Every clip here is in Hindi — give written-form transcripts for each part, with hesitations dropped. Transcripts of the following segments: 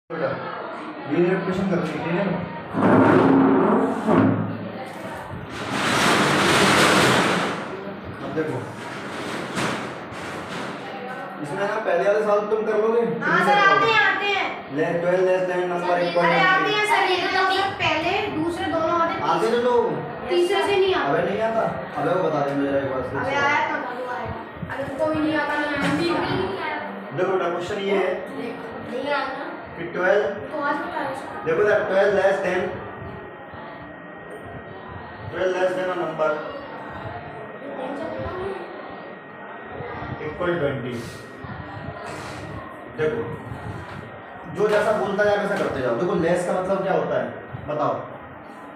बेटा ये रिपीटेशन करनी है, ठीक है ना। अब देखो इसमें ना पहले वाले सवाल तुम कर लोगे। हाँ सर आते हैं ले 12 लेस देन नंबर इक्वल। अरे आते हैं सर, ये तो मतलब पहले दूसरे दोनों आते तो लोग तीसरे से नहीं आता। अबे नहीं आता, अबे वो बता दे मुझे एक बार। अबे आया था तो आएगा, अगर कोई नहीं आता नहीं आया। देखो बेटा क्वेश्चन ये है नहीं आता कि 12 तो आज बता। देखो that 12 less than a number equal 20। देखो जो जैसा बोलता है वैसा करते जाओ। देखो लेस का मतलब क्या होता है बताओ।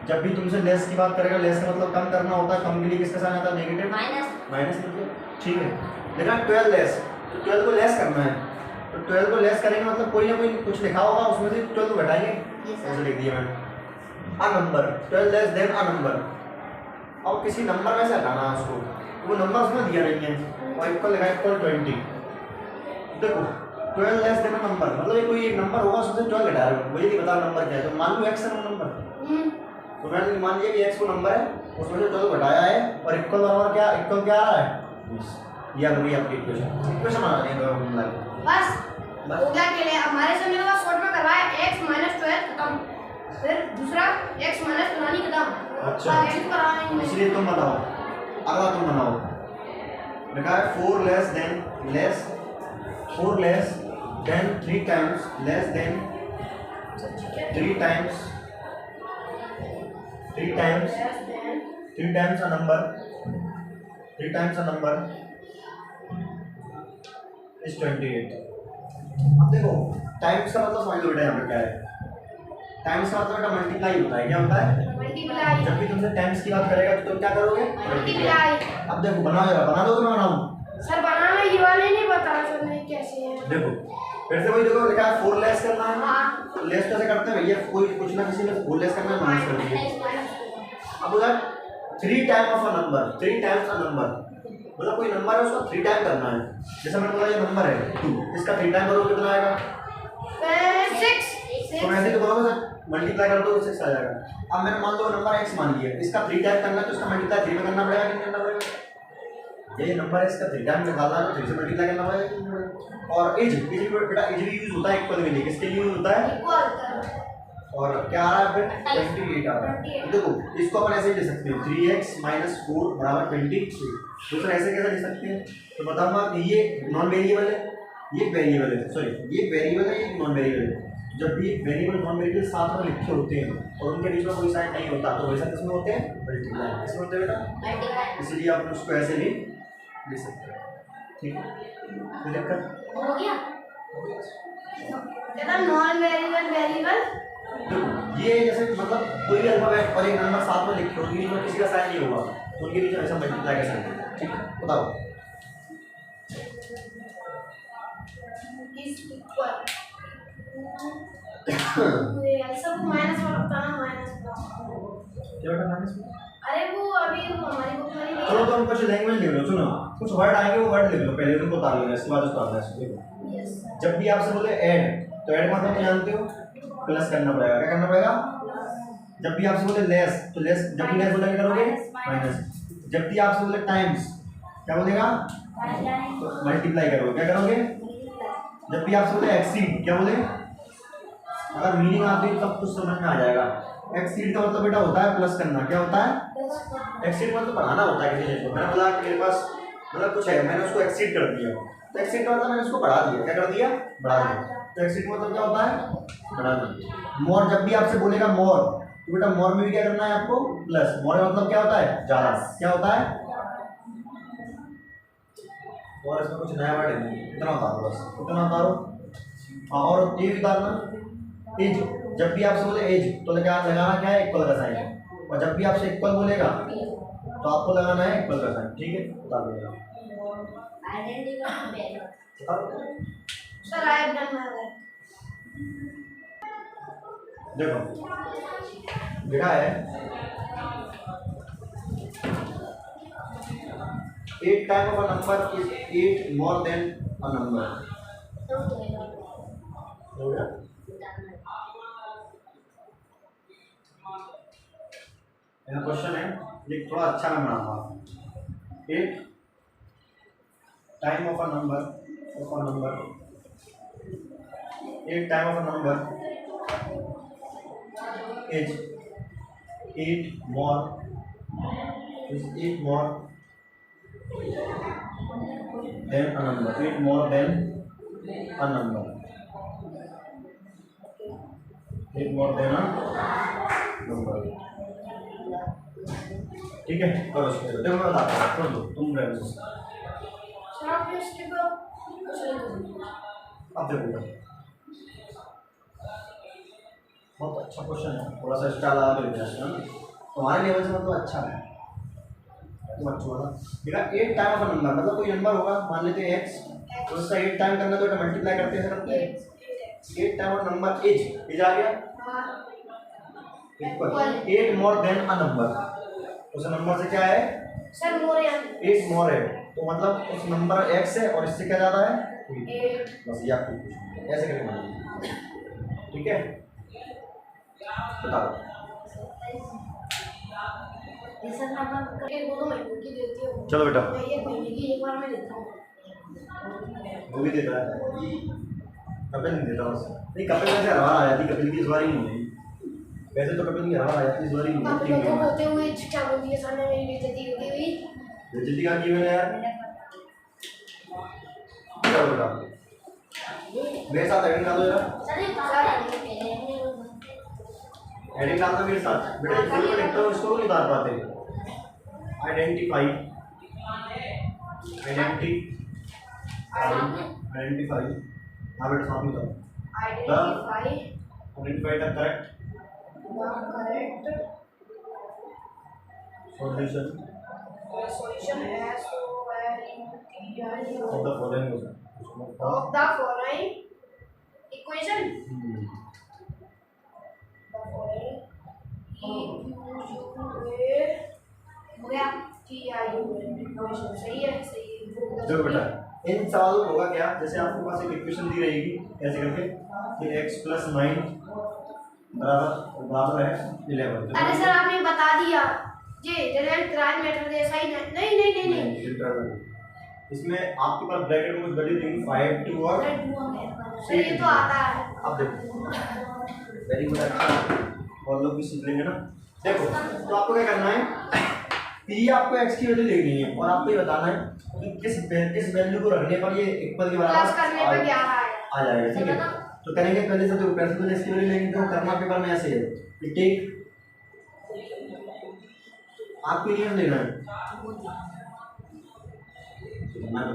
जब भी तुमसे लेस की बात करेगा, लेस का मतलब कम करना होता है। कम के लिए किसका साइन आता है? नेगेटिव माइनस मतलब, ठीक है। देखा 12 लेस, तो 12 को लेस करना है, तो 12 को लेस करेंगे मतलब कोई ना कोई कुछ लिखा होगा उसमें से 12 को घटाएंगे। ऐसे लिख दिया मैंने a number 12 less than a number. अब किसी नंबर में से हटाना है उसको, वो नंबर उसमें दिया नहीं है और इक्वल लिखा है इक्वल 20। देखो 12 लेस देन अ नंबर मतलब ये कोई एक नंबर होगा उसमें 12 घटा रहे हो, मुझे नहीं पता नंबर क्या है। तो मान लो x है वो नंबर, तो मैंने मान लिया कि x वो नंबर है, उसमें से 12 घटाया है और इक्वल बराबर क्या इक्वल क्या आ रहा है 20। या वही आपकी इक्वेशन आ रही है बस हो गया के लिए हमारे से मेरे पास शॉर्ट में करवाया x - 12 खत्म, फिर दूसरा x - 12 खत्म। अच्छा इसलिए तुम बताओ, अगला तुम बनाओ। लिखा है 4 less than 3 times less than 3 times a number is 28। अब देखो टाइम्स का मतलब समझ लो बेटा यहाँ पे क्या है। टाइम्स का मतलब बेटा मल्टीप्लाई होता है। क्या होता है? मल्टीप्लाई। जब भी तुमसे टाइम्स की बात करेगा तो तुम क्या करोगे? मल्टीप्लाई। अब देखो बनाओ जरा, बना दो कि मैं बनाऊं? सर बनाना ये वाले नहीं बता सर नहीं कैसे है। देखो फिर से वही देखो लिखा है 4 लेस करना है। हाँ तो लेस कैसे करते हैं भैया? कोई कुछ ना किसी में 4 लेस करना है, माइनस कर दीजिए। अब उधर 3 टाइम्स अ नंबर मतलब कोई नंबर है उसका 3 टाइम करना है। जैसे मैंने बोला ये नंबर है 2, इसका 3 टाइम करोगे कितना आएगा? 6। तो मैं ऐसे तो बोलोगे सर मल्टीप्लाई कर दो 6 आ जाएगा। अब मैंने मान लो नंबर x मान लिया, इसका 3 टाइम करना है तो इसका मल्टीप्लाई 3 में करना पड़ेगा कि नहीं करना पड़ेगा? ये नंबर है इसका 3 टाइम निकालना है तो 3 से मल्टीप्लाई करना पड़ेगा। और एज बेटा एज भी यूज होता है इक्वल के लिए। किसके लिए यूज होता है? और क्या आ रहा है फिर 28 आ रहा है। तो देखो इसको अपन ऐसे ही लिख सकते हैं 3x - 4 बराबर 23। दूसरा ऐसे कैसे लिख सकते हैं? तो बताऊंगा कि ये नॉन वेरिएबल है, ये वेरिएबल है, सॉरी ये वेरिएबल है, ये नॉन वेरिएबल है। जब भी वेरिएबल नॉन वेरिएबल साथ में लिखे होते हैं और उनके बीच में कोई साइन नहीं होता तो वैसा किसमें होते हैं? मल्टीप्लाई। किसमें होते हैं बेटा? इसलिए आप उसको ऐसे भी लिख सकते हैं, ठीक है। तो दिक्कत हो गया कहता नॉन वेरिएबल ये जैसे मतलब कोई भी अल्फाबेट और एक नंबर साथ में लिखे होंगे तो किसी का साइन नहीं होगा, तो उनके बीच में ऐसा मल्टीप्लाई कर सकते हैं, ठीक है। बताओ इज इक्वल सब माइनस वाला बताना माइनस क्या बेटा माइनस में? अरे वो अभी वो हमारी बुक में नहीं। चलो तो हम कुछ लैंग्वेज लिख लो, सुनो कुछ वर्ड आएंगे वो वर्ड लिख लो पहले, उनको उतार लेना, इसके बाद उसको आता है। देखो जब भी आपसे बोले ऐड तो ऐड मतलब तो जानते हो प्लस करना पड़ेगा। क्या करना पड़ेगा? जब भी आपसे बोले लेस तो लेस, जब भी लेस बोला क्या करोगे? माइनस। जब भी आपसे बोले टाइम्स क्या बोलेगा? तो मल्टीप्लाई करोगे। क्या करोगे? जब भी आपसे बोले एक्सीड क्या बोले? अगर मीनिंग आती है तब कुछ समझ में आ जाएगा। एक्सीड का मतलब बेटा होता है प्लस करना। क्या होता है? एक्सीड मतलब बढ़ाना होता है किसी चीज को। मैंने बोला कि मेरे पास मतलब कुछ है, मैंने उसको एक्सीड कर दिया, तो एक्सीड का मतलब मैंने उसको बढ़ा दिया। क्या कर दिया? बढ़ा दिया। तो एक्सीड का मतलब क्या होता है? बढ़ाना। मोर जब भी आपसे बोलेगा मोर तो बेटा मोर में भी क्या करना है आपको? प्लस। मोर का मतलब क्या होता है? ज्यादा। क्या होता है? और इसमें कुछ नया वर्ड नहीं, इतना उतारो बस, इतना उतारो। हाँ और ये भी उतारना एज। जब भी आपसे बोले एज तो लगाना क्या है? इक्वल का साइन। और जब भी आपसे इक्वल बोलेगा तो आपको लगाना है इक्वल का साइन, ठीक है। उतार देगा सर आई डन है। देखो लिखा है 8 time of a number is 8 more than a number. हो गया? यहाँ क्वेश्चन है, ये थोड़ा अच्छा मैं बनाऊंगा। एक टाइम ऑफ अ नंबर, एक time of a number is 8 more than a number, 8 more than a number, 8 more than a number। ठीक है, करो इसको। देखो मैं बताता हूँ, कर दो तुम रहे हो। सर आप इसके बाद अब देखो बहुत अच्छा क्वेश्चन है, थोड़ा सा स्टाइल लगा के लिखा है तुम्हारे लेवल से, मतलब अच्छा है तुम अच्छा होगा। देखा 8 टाइम ऑफ नंबर, मतलब कोई नंबर होगा, मान लेते हैं x, तो उसका 8 टाइम करना तो मल्टीप्लाई करते हैं, करते हैं 8 टाइम ऑफ नंबर इज आ गया equal 8 more than a number. उस नंबर से क्या है सर मोर या 8 मोर है, तो मतलब उस नंबर x है और इससे क्या ज्यादा है 8। बस ये आपको पूछना ऐसे करके, ठीक है बताओ। सर नंबर के दोनों महीने की देती हूँ। चलो बेटा, मैं एक महीने की एक बार में देता हूँ। वो भी देता है, कपिल नहीं देता बस। नहीं कपिल वैसे हर बार आ जाती, कपिल की इस बार ही नहीं है, वैसे तो कपिल की हर बार आ जाती, इस बार ही नहीं आप है। लोगों को होते हुए क्या बोल दिया सर ने, मेरी बेइज्जती हो गई। बेइज्जती का की मैंने यार, चलो बेटा मेरे साथ हेडिंग डाल दो यार, हेडिंग डाल दो मेरे साथ बेटा। इसको लिखता हूँ, इसको नहीं उतार पाते। आइडेंटिफाई, हाँ बेटा साथ में बताओ। Identify the correct solution of the following equation। सही है, देखो बेटा इन सवालों में होगा क्या, जैसे आपके पास एक इक्वेशन दी रहेगी ऐसे करके कि x + 9 बराबर है 11। अरे सर आपने बता दिया ये डायरेक्ट ट्रांसलेटर जैसा ही नहीं। इसमें आपके पास ब्रैकेट में कुछ वैल्यू देंगे 5 2 और सर ये तो आता है। अब देखो वेरी गुड, अच्छा और लोग भी सीख लेंगे ना। देखो तो आपको क्या करना है, पी आपको x की वैल्यू लेनी है और आपको ये बताना है कि किस वैल्यू को रखने पर ये इक्वल के बराबर प्लस करने पर क्या आ जाएगा, ठीक है। तो करेंगे पहले से, तो पहले से इसकी वैल्यू लेंगे, तो करना पेपर में ऐसे है कि टेक, आपको नियम देना है, मैं तो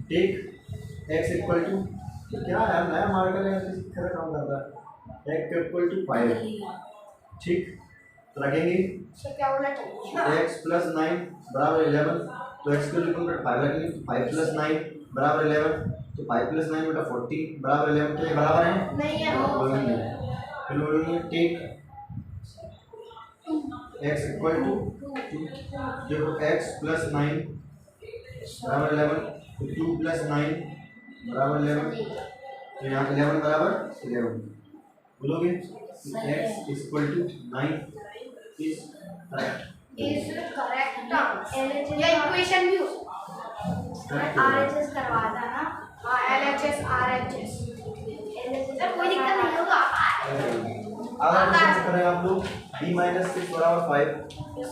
टेक x इक्वल टू, क्या है नया मार्कर है इस तरह काम कर रहा है, x इक्वल टू 5, ठीक तो रखेंगे सर क्या बोला x + 9 बराबर 11, तो x को लिखूंगा 5 रखेंगे, 5 + 9 बराबर 11, तो 5 + 9 बेटा 40 बराबर 11, तो ये बराबर है नहीं है। फिर बोलेंगे टेक x इक्वल टू 2, देखो x + 9 बराबर 11, तो 2 + 9 बराबर 11, तो यहाँ 11 बराबर 11 बोलोगे x equal to 9 is correct. ये इक्वेशन भी RHS करवाता ना, हाँ LHS RHS, सर कोई दिक्कत नहीं होगा। अब कैसे करेंगे आप लोग, b - 6 बराबर 5,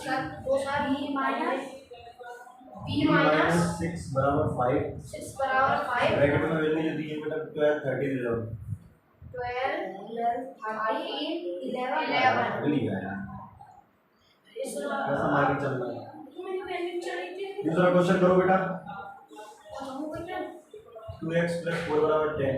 सर तो सर b - 6 बराबर 5, 6 बराबर 5, ब्रैकेट में वैल्यू जो दी है बेटा 12 13 11, 12 13 11 अगली है यार, कैसा मार्केट चल रहा है। दूसरा क्वेश्चन करो बेटा, 2x + 4 बराबर 10।